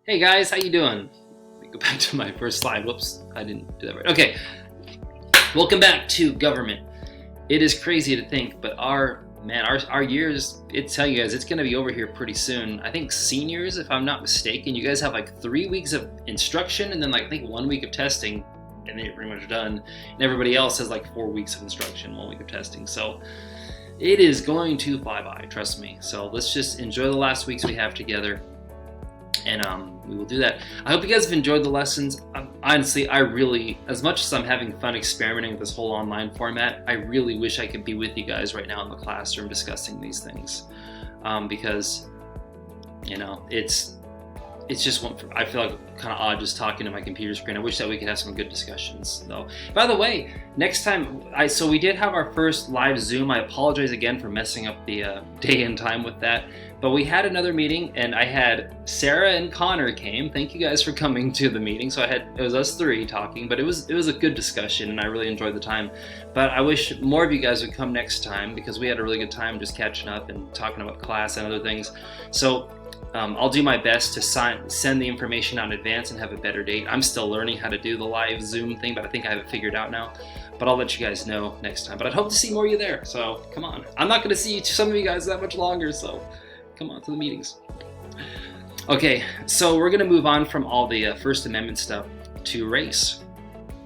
Hey guys, how you doing? Let me go back to my first slide. Whoops, I didn't do that right. Okay, welcome back to government. It is crazy to think, but our years, tell you guys, it's gonna be over here pretty soon. I think seniors, if I'm not mistaken, you guys have like 3 weeks of instruction and then like I think 1 week of testing, and then you're pretty much done. And everybody else has like 4 weeks of instruction, 1 week of testing. So it is going to fly by, trust me. So let's just enjoy the last weeks we have together. And we will do that. I hope you guys have enjoyed the lessons. Honestly, I really, as much as I'm having fun experimenting with this whole online format, I really wish I could be with you guys right now in the classroom discussing these things, because you know it's just one. I feel like kind of odd just talking to my computer screen. I wish that we could have some good discussions, though. By the way, next time, so we did have our first live Zoom. I apologize again for messing up the day and time with that. But we had another meeting, and I had Sarah and Connor came. Thank you guys for coming to the meeting. So it was us three talking, but it was a good discussion, and I really enjoyed the time. But I wish more of you guys would come next time, because we had a really good time just catching up and talking about class and other things. So I'll do my best to send the information out in advance and have a better date. I'm still learning how to do the live Zoom thing, but I think I have it figured out now. But I'll let you guys know next time. But I'd hope to see more of you there. So come on. I'm not going to see some of you guys that much longer, so come on to the meetings. Okay, so we're going to move on from all the First Amendment stuff to race.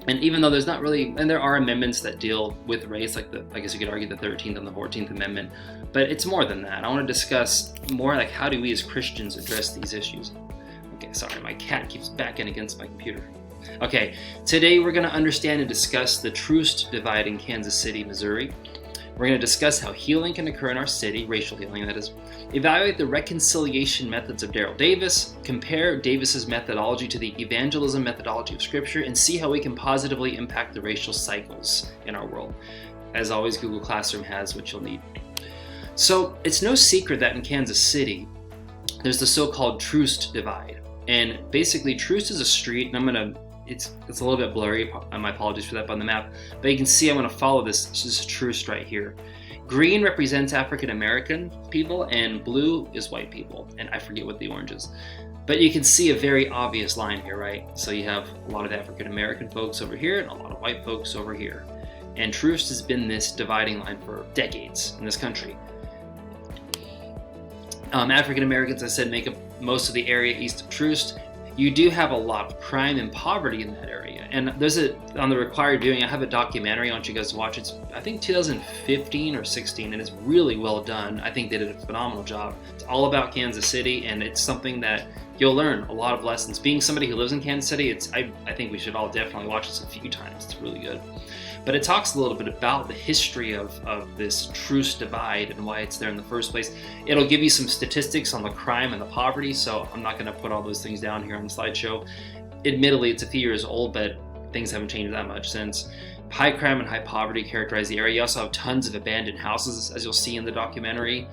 And even though there's not really, and there are amendments that deal with race, like I guess you could argue the 13th and the 14th Amendment, but it's more than that. I want to discuss more like how do we as Christians address these issues. Okay, sorry, my cat keeps backing against my computer. Okay, today we're going to understand and discuss the Troost divide in Kansas City, Missouri. We're going to discuss how healing can occur in our city, racial healing that is, evaluate the reconciliation methods of Daryl Davis, compare Davis's methodology to the evangelism methodology of Scripture, and see how we can positively impact the racial cycles in our world. As always, Google Classroom has what you'll need. So it's no secret that in Kansas City, there's the so-called Troost divide. And basically, Troost is a street, and it's a little bit blurry, my apologies for that on the map, but you can see I'm going to follow this is Troost right here. Green represents African American people and blue is white people, and I forget what the orange is. But you can see a very obvious line here, right? So you have a lot of African American folks over here and a lot of white folks over here. And Troost has been this dividing line for decades in this country. African Americans, I said, make up most of the area east of Troost. You do have a lot of crime and poverty in that area. And there's on the required viewing, I have a documentary I want you guys to watch. It's, I think, 2015 or 16, and it's really well done. I think they did a phenomenal job. It's all about Kansas City, and it's something that you'll learn a lot of lessons. Being somebody who lives in Kansas City, I think we should all definitely watch this a few times. It's really good. But it talks a little bit about the history of this Troost divide and why it's there in the first place. It'll give you some statistics on the crime and the poverty, so I'm not going to put all those things down here on the slideshow. Admittedly, it's a few years old, but things haven't changed that much since. High crime and high poverty characterize the area. You also have tons of abandoned houses, as you'll see in the documentary.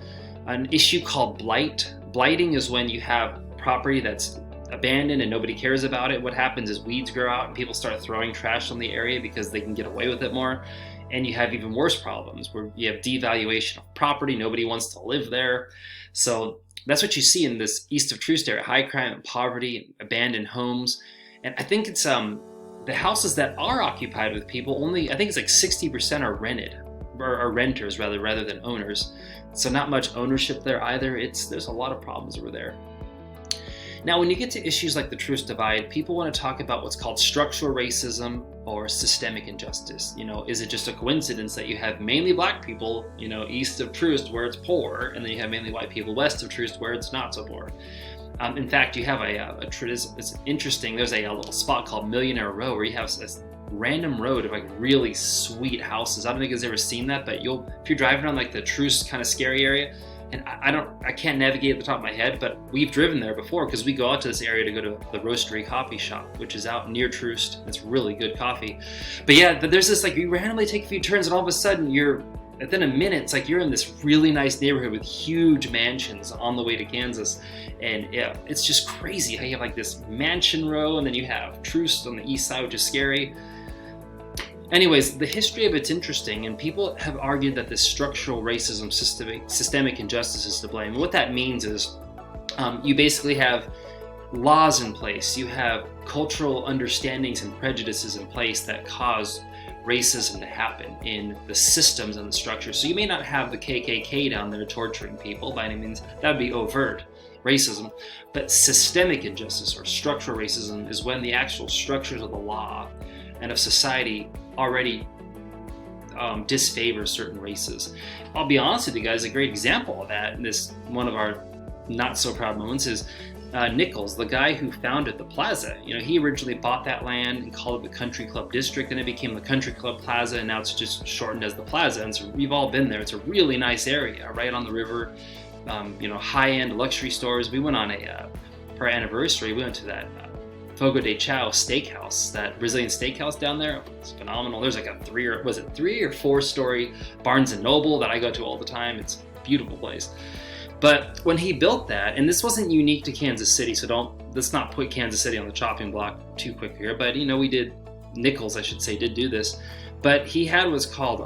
An issue called blight. Blighting is when you have property that's abandoned and nobody cares about it. What happens is weeds grow out and people start throwing trash on the area because they can get away with it more. And you have even worse problems where you have devaluation of property. Nobody wants to live there. So that's what you see in this east of Troost area: high crime and poverty, abandoned homes. And I think it's the houses that are occupied with people, only I think it's like 60% are rented, or renters rather than owners. So not much ownership there either. There's a lot of problems over there. Now, when you get to issues like the Troost divide, people want to talk about what's called structural racism or systemic injustice. You know, is it just a coincidence that you have mainly black people, you know, east of Troost where it's poor, and then you have mainly white people west of Troost where it's not so poor? In fact, you have it's interesting. There's a little spot called Millionaire Row where you have this random road of like really sweet houses. I don't think you've ever seen that, but if you're driving around like the Troost kind of scary area. And I can't navigate at the top of my head, but we've driven there before because we go out to this area to go to the Roastery Coffee Shop, which is out near Troost. It's really good coffee. But yeah, there's this, like, you randomly take a few turns and all of a sudden within a minute, it's like you're in this really nice neighborhood with huge mansions on the way to Kansas. And yeah, it's just crazy how you have like this mansion row and then you have Troost on the east side, which is scary. Anyways, the history of it's interesting, and people have argued that this structural racism, systemic injustice is to blame. And what that means is you basically have laws in place, you have cultural understandings and prejudices in place that cause racism to happen in the systems and the structures. So you may not have the KKK down there torturing people by any means. That would be overt racism. But systemic injustice or structural racism is when the actual structures of the law and of society already disfavor certain races. I'll be honest with you guys, a great example of that, and this one of our not so proud moments, is Nichols, the guy who founded the plaza. He originally bought that land and called it the Country Club District, and it became the Country Club Plaza, and now it's just shortened as the Plaza. And so we've all been there. It's a really nice area, right on the river. High-end luxury stores. We went on for our anniversary, we went to that Fogo de Chao steakhouse, that Brazilian steakhouse down there. It's phenomenal. There's like a 3 or 4 story Barnes and Noble that I go to all the time. It's a beautiful place. But when he built that, and this wasn't unique to Kansas City, so let's not put Kansas City on the chopping block too quick here, but Nichols, I should say, did do this, but he had what's called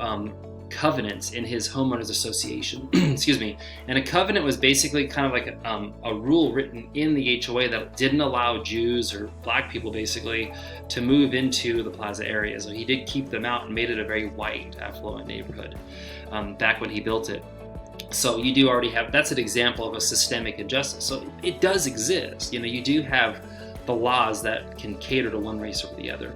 covenants in his homeowners association. Excuse me. And a covenant was basically kind of like a rule written in the HOA that didn't allow Jews or black people basically to move into the plaza area. So he did keep them out and made it a very white, affluent neighborhood back when he built it. So you do already have, that's an example of a systemic injustice. So it does exist. You do have the laws that can cater to one race over the other.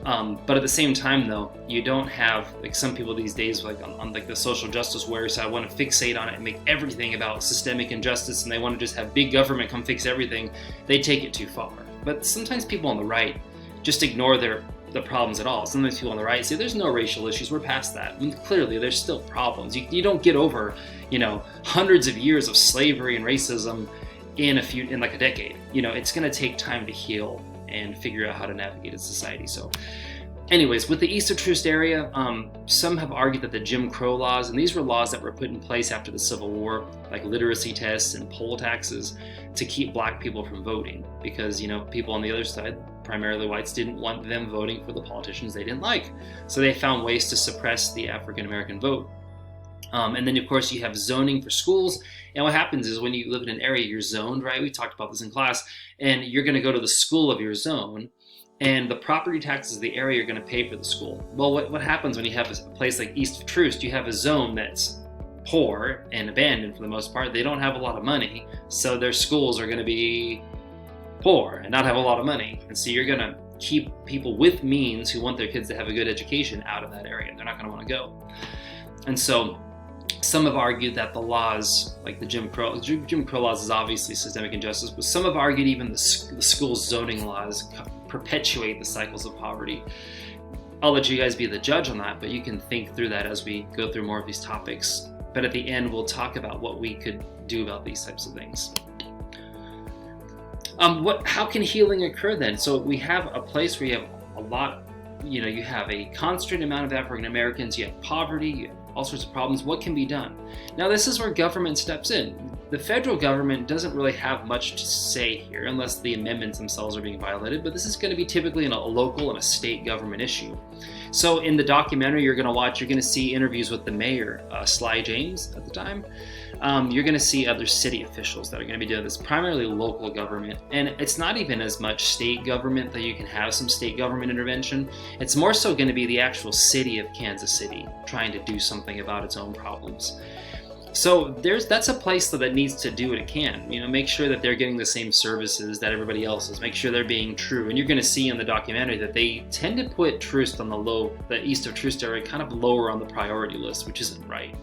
But at the same time, though, you don't have, like some people these days, like on like the social justice warrior side, want to fixate on it and make everything about systemic injustice, and they want to just have big government come fix everything. They take it too far. But sometimes people on the right just ignore the problems at all. Sometimes people on the right say there's no racial issues, we're past that. I mean, clearly there's still problems. You don't get over, hundreds of years of slavery and racism in like a decade. It's going to take time to heal and figure out how to navigate a society. So anyways, with the East of Troost area, some have argued that the Jim Crow laws, and these were laws that were put in place after the Civil War, like literacy tests and poll taxes, to keep black people from voting, because people on the other side, primarily whites, didn't want them voting for the politicians they didn't like. So they found ways to suppress the African American vote. And then, of course, you have zoning for schools. And what happens is when you live in an area, you're zoned, right? We talked about this in class. And you're going to go to the school of your zone, and the property taxes of the area are going to pay for the school. Well, what happens when you have a place like East of Troost? You have a zone that's poor and abandoned for the most part. They don't have a lot of money, so their schools are going to be poor and not have a lot of money. And so you're going to keep people with means who want their kids to have a good education out of that area. They're not going to want to go. And so some have argued that the laws, like the Jim Crow laws is obviously systemic injustice, but some have argued even the school zoning laws perpetuate the cycles of poverty. I'll let you guys be the judge on that, but you can think through that as we go through more of these topics. But at the end, we'll talk about what we could do about these types of things. How can healing occur then? So we have a place where you have a lot, you have a concentrated amount of African Americans, you have poverty, you have all sorts of problems. What can be done? Now, this is where government steps in. The federal government doesn't really have much to say here unless the amendments themselves are being violated, but this is going to be typically in a local and a state government issue. So in the documentary you're going to watch, you're going to see interviews with the mayor, Sly James at the time. You're going to see other city officials that are going to be doing this, primarily local government. And it's not even as much state government that you can have some state government intervention. It's more so going to be the actual city of Kansas City trying to do something about its own problems. So that's a place that needs to do what it can. Make sure that they're getting the same services that everybody else is. Make sure they're being true. And you're going to see in the documentary that they tend to put Troost on the East of Troost area, kind of lower on the priority list, which isn't right.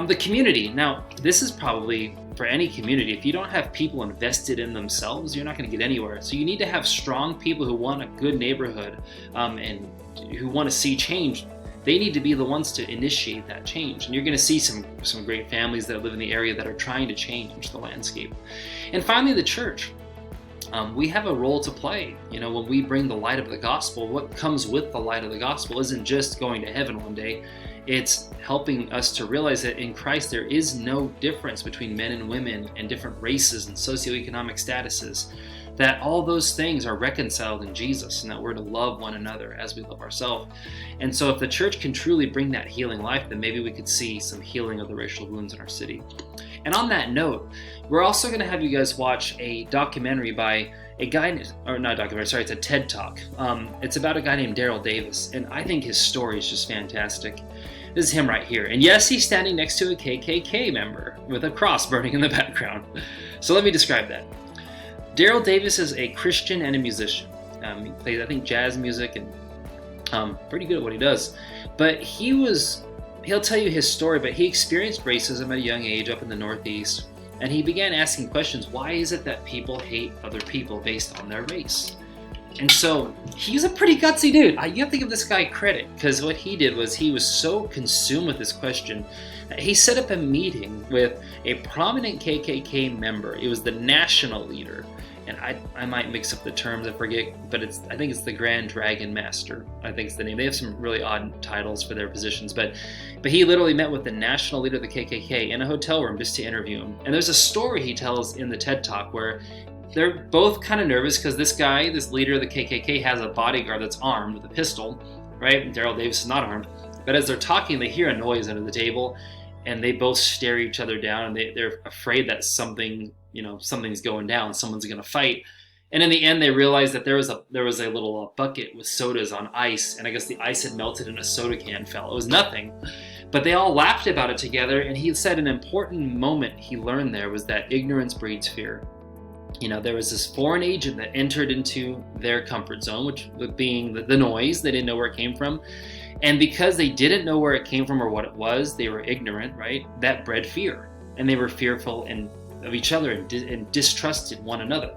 The community. Now, this is probably for any community. If you don't have people invested in themselves, you're not going to get anywhere. So you need to have strong people who want a good neighborhood and who want to see change. They need to be the ones to initiate that change. And you're going to see some great families that live in the area that are trying to change the landscape. And finally, the church. We have a role to play. When we bring the light of the gospel, what comes with the light of the gospel isn't just going to heaven one day. It's helping us to realize that in Christ there is no difference between men and women and different races and socioeconomic statuses. that all those things are reconciled in Jesus, and that we're to love one another as we love ourselves. And so if the church can truly bring that healing life, then maybe we could see some healing of the racial wounds in our city. And on that note, we're also going to have you guys watch a documentary by a guy, or not a documentary, sorry, it's a TED Talk. It's about a guy named Daryl Davis, and I think his story is just fantastic. This is him right here. And yes, he's standing next to a KKK member with a cross burning in the background. So let me describe that. Daryl Davis is a Christian and a musician. He plays, I think, jazz music, and pretty good at what he does. But he'll tell you his story, but he experienced racism at a young age up in the Northeast. And he began asking questions. Why is it that people hate other people based on their race? And so he's a pretty gutsy dude. You have to give this guy credit, because what he did was he was so consumed with this question that he set up a meeting with a prominent KKK member. It was the national leader. And I might mix up the terms, I forget, but I think it's the Grand Dragon Master. I think it's the name. They have some really odd titles for their positions, but he literally met with the national leader of the KKK in a hotel room just to interview him. And there's a story he tells in the TED Talk where they're both kind of nervous because this guy, this leader of the KKK, has a bodyguard that's armed with a pistol, right? And Daryl Davis is not armed. But as they're talking, they hear a noise under the table, and they both stare each other down, and they're afraid that something's going down, someone's going to fight. And in the end, they realized that there was a little bucket with sodas on ice, and I guess the ice had melted and a soda can fell. It was nothing, but they all laughed about it together. And he said an important moment he learned there was that ignorance breeds fear. There was this foreign agent that entered into their comfort zone, which being the noise. They didn't know where it came from. And because they didn't know where it came from or what it was, they were ignorant, right? That bred fear. And they were fearful of each other and distrusted one another.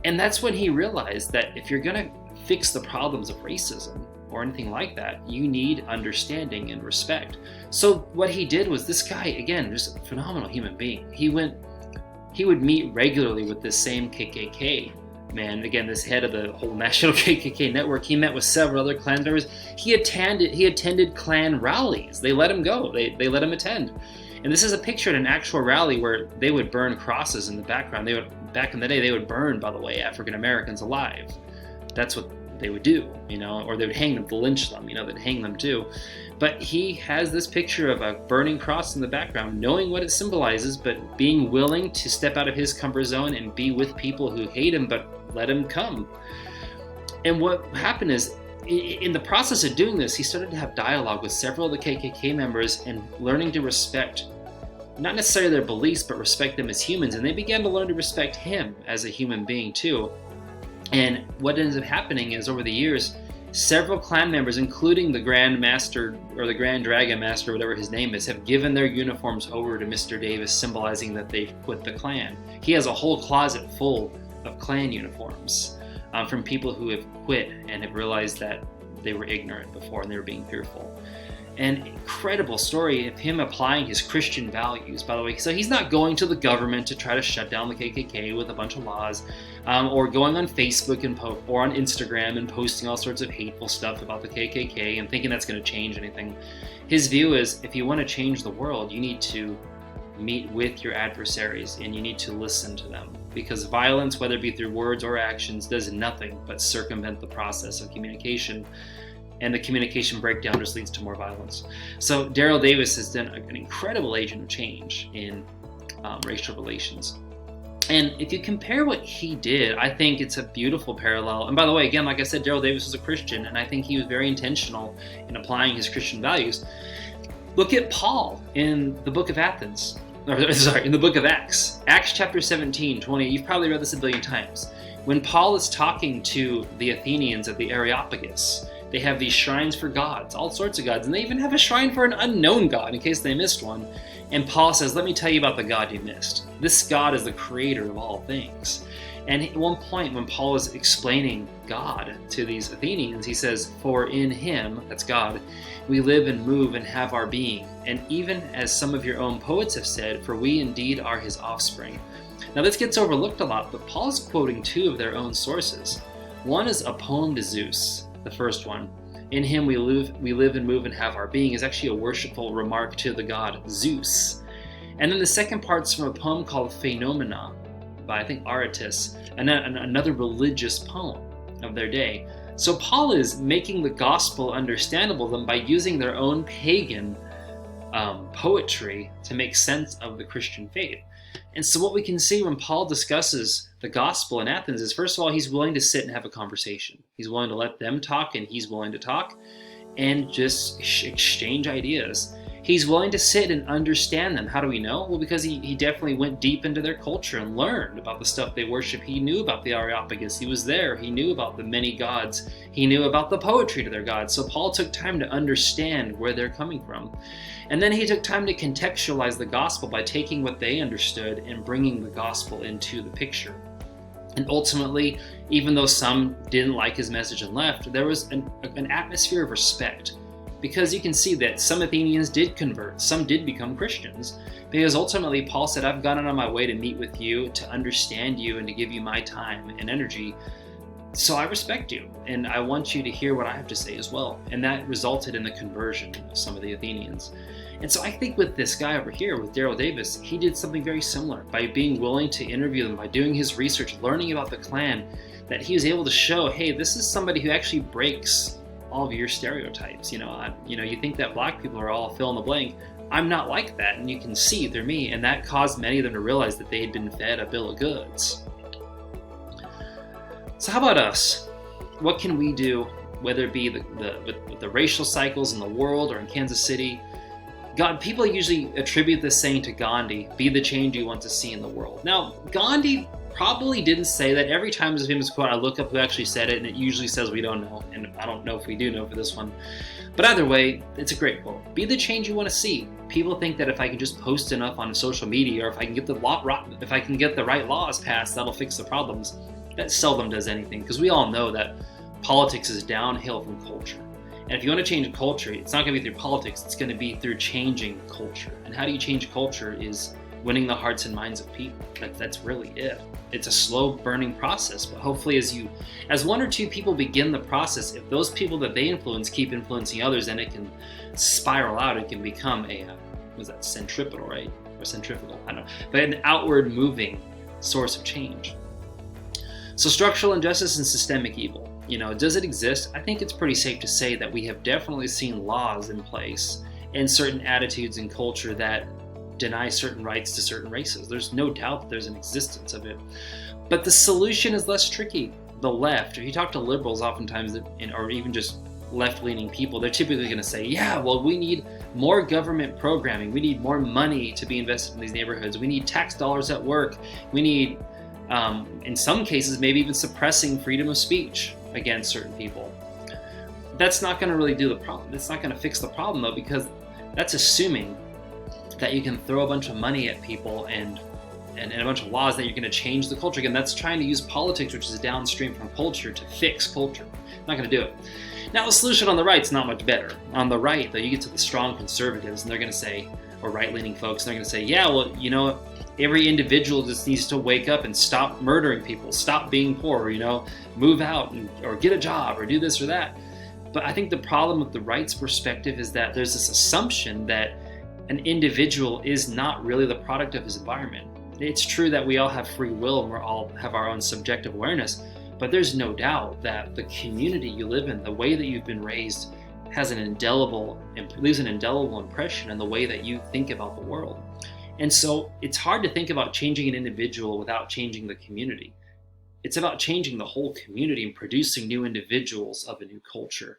And that's when he realized that if you're going to fix the problems of racism or anything like that, you need understanding and respect. So what he did was, this guy, again, just a phenomenal human being. He would meet regularly with this same KKK man, again, this head of the whole national KKK network. He met with several other Klan members. He attended Klan rallies. They let him go. They let him attend. And this is a picture at an actual rally where they would burn crosses in the background. Back in the day, they would burn, by the way, African Americans alive. That's what they would do, or they would hang them to lynch them, they'd hang them too. But he has this picture of a burning cross in the background, knowing what it symbolizes, but being willing to step out of his comfort zone and be with people who hate him, but let him come. And what happened is, in the process of doing this, he started to have dialogue with several of the KKK members and learning to respect not necessarily their beliefs, but respect them as humans. And they began to learn to respect him as a human being too. And what ends up happening is, over the years, several Klan members, including the Grand Master or the Grand Dragon Master, whatever his name is, have given their uniforms over to Mr. Davis, symbolizing that they've quit the Klan. He has a whole closet full of Klan uniforms from people who have quit and have realized that they were ignorant before and they were being fearful. An incredible story of him applying his Christian values, by the way. So he's not going to the government to try to shut down the KKK with a bunch of laws, or going on Facebook or on Instagram and posting all sorts of hateful stuff about the KKK and thinking that's going to change anything. His view is, if you want to change the world, you need to meet with your adversaries and you need to listen to them, because violence, whether it be through words or actions, does nothing but circumvent the process of communication. And the communication breakdown just leads to more violence. So Daryl Davis has been an incredible agent of change in racial relations. And if you compare what he did, I think it's a beautiful parallel. And by the way, again, like I said, Daryl Davis was a Christian, and I think he was very intentional in applying his Christian values. Look at Paul in the book of Acts. Acts chapter 17, 20. You've probably read this a billion times. When Paul is talking to the Athenians at the Areopagus, they have these shrines for gods, all sorts of gods, and they even have a shrine for an unknown god in case they missed one. And Paul says, let me tell you about the God you missed. This God is the creator of all things. And at one point when Paul is explaining God to these Athenians, he says, for in him, that's God, we live and move and have our being. And even as some of your own poets have said, for we indeed are his offspring. Now this gets overlooked a lot, but Paul's quoting two of their own sources. One is a poem to Zeus. The first one, in him we live and move and have our being, is actually a worshipful remark to the god Zeus. And then the second part's from a poem called Phenomena by I think Aratus, another religious poem of their day. So Paul is making the gospel understandable to them by using their own pagan poetry to make sense of the Christian faith. And so what we can see when Paul discusses the gospel in Athens is, first of all, he's willing to sit and have a conversation. He's willing to let them talk, and he's willing to talk and just exchange ideas. He's willing to sit and understand them. How do we know? Well, because he definitely went deep into their culture and learned about the stuff they worship. He knew about the Areopagus. He was there. He knew about the many gods. He knew about the poetry to their gods. So Paul took time to understand where they're coming from. And then he took time to contextualize the gospel by taking what they understood and bringing the gospel into the picture. And ultimately, even though some didn't like his message and left, there was an atmosphere of respect. Because you can see that some Athenians did convert, some did become Christians. Because ultimately, Paul said, I've gone out on my way to meet with you, to understand you, and to give you my time and energy. So I respect you, and I want you to hear what I have to say as well. And that resulted in the conversion of some of the Athenians. And so I think with this guy over here, with Daryl Davis, he did something very similar. By being willing to interview them, by doing his research, learning about the clan, that he was able to show, hey, this is somebody who actually breaks all of your stereotypes. You think that black people are all fill in the blank. I'm not like that, and you can see they're me, and that caused many of them to realize that they had been fed a bill of goods. So how about us? What can we do, whether it be with the racial cycles in the world or in Kansas City? People usually attribute this saying to Gandhi, be the change you want to see in the world. Now, Gandhi probably didn't say that. Every time there's a famous quote, I look up who actually said it, and it usually says we don't know, and I don't know if we do know for this one. But either way, it's a great quote. Be the change you want to see. People think that if I can just post enough on social media, or if I can get the right laws passed, that'll fix the problems. That seldom does anything, because we all know that politics is downhill from culture. And if you want to change culture, it's not going to be through politics, it's going to be through changing culture. And how do you change culture is winning the hearts and minds of people. That's really it. It's a slow burning process, but hopefully as one or two people begin the process, if those people that they influence keep influencing others, then it can spiral out. It can become centripetal, right? Or centrifugal, I don't know. But an outward moving source of change. So structural injustice and systemic evil. Does it exist? I think it's pretty safe to say that we have definitely seen laws in place and certain attitudes in culture that deny certain rights to certain races. There's no doubt that there's an existence of it. But the solution is less tricky. The left, if you talk to liberals oftentimes, or even just left-leaning people, they're typically going to say, yeah, well, we need more government programming. We need more money to be invested in these neighborhoods. We need tax dollars at work. We need, in some cases, maybe even suppressing freedom of speech against certain people. That's not going to really do the problem. It's not going to fix the problem, though, because that's assuming that you can throw a bunch of money at people and a bunch of laws that you're going to change the culture. Again, that's trying to use politics, which is downstream from culture, to fix culture. Not going to do it. Now, the solution on the right's not much better. On the right, though, you get to the strong conservatives, and they're going to say, or right-leaning folks, and they're going to say, yeah, well, every individual just needs to wake up and stop murdering people, stop being poor, move out or get a job or do this or that. But I think the problem with the right's perspective is that there's this assumption that an individual is not really the product of his environment. It's true that we all have free will and we all have our own subjective awareness, but there's no doubt that the community you live in, the way that you've been raised, leaves an indelible impression in the way that you think about the world. And so it's hard to think about changing an individual without changing the community. It's about changing the whole community and producing new individuals of a new culture.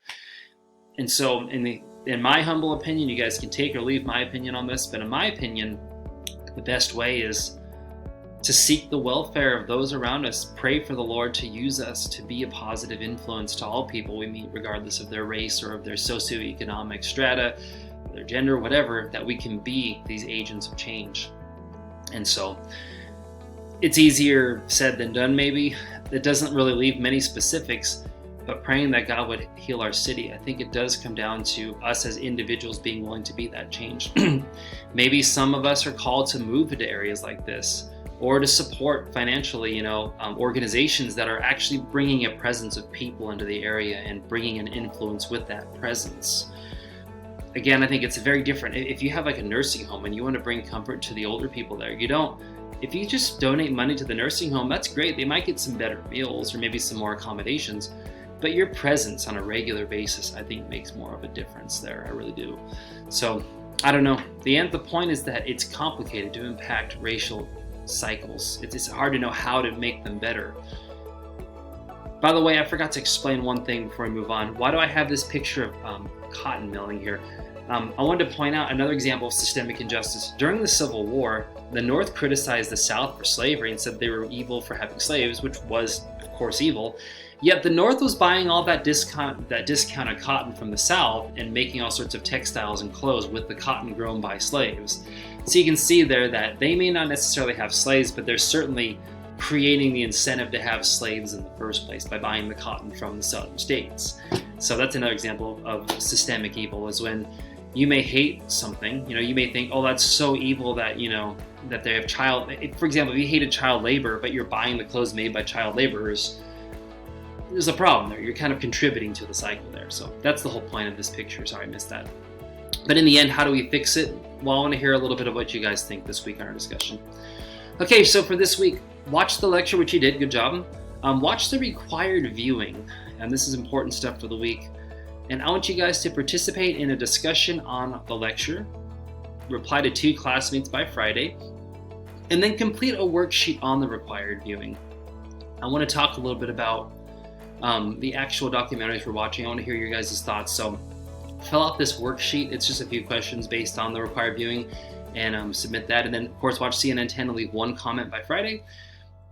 And so in my humble opinion, you guys can take or leave my opinion on this, but in my opinion, the best way is to seek the welfare of those around us, pray for the Lord to use us to be a positive influence to all people we meet, regardless of their race or of their socioeconomic strata, their gender, whatever, that we can be these agents of change. And so it's easier said than done, maybe. It doesn't really leave many specifics, but praying that God would heal our city, I think it does come down to us as individuals being willing to be that change. Maybe some of us are called to move into areas like this, or to support financially, organizations that are actually bringing a presence of people into the area and bringing an influence with that presence. Again, I think it's very different. If you have like a nursing home and you want to bring comfort to the older people there, you don't if you just donate money to the nursing home, that's great. They might get some better meals or maybe some more accommodations, but your presence on a regular basis, I think, makes more of a difference there. I really do. So I don't know. The point is that it's complicated to impact racial cycles. It's hard to know how to make them better. By the way, I forgot to explain one thing before we move on. Why do I have this picture of cotton milling here? I wanted to point out another example of systemic injustice. During the Civil War, the North criticized the South for slavery and said they were evil for having slaves, which was, of course, evil. Yet the North was buying all that discounted cotton from the South and making all sorts of textiles and clothes with the cotton grown by slaves. So you can see there that they may not necessarily have slaves, but they're certainly creating the incentive to have slaves in the first place by buying the cotton from the southern states. So that's another example of systemic evil, is when you may hate something, you may think, oh, that's so evil that, that they have for example, if you hated child labor, but you're buying the clothes made by child laborers, there's a problem there. You're kind of contributing to the cycle there. So that's the whole point of this picture. Sorry, I missed that. But in the end, how do we fix it? Well, I want to hear a little bit of what you guys think this week in our discussion. Okay, so for this week, watch the lecture, which you did. Good job. Watch the required viewing. And this is important stuff for the week. And I want you guys to participate in a discussion on the lecture, reply to 2 classmates by Friday, and then complete a worksheet on the required viewing. I want to talk a little bit about the actual documentaries we're watching. I want to hear your guys' thoughts. So fill out this worksheet. It's just a few questions based on the required viewing, and submit that. And then, of course, watch CNN 10 and leave 1 comment by Friday.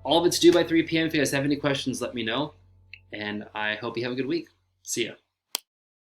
All of it's due by 3 p.m. If you guys have any questions, let me know. And I hope you have a good week. See ya.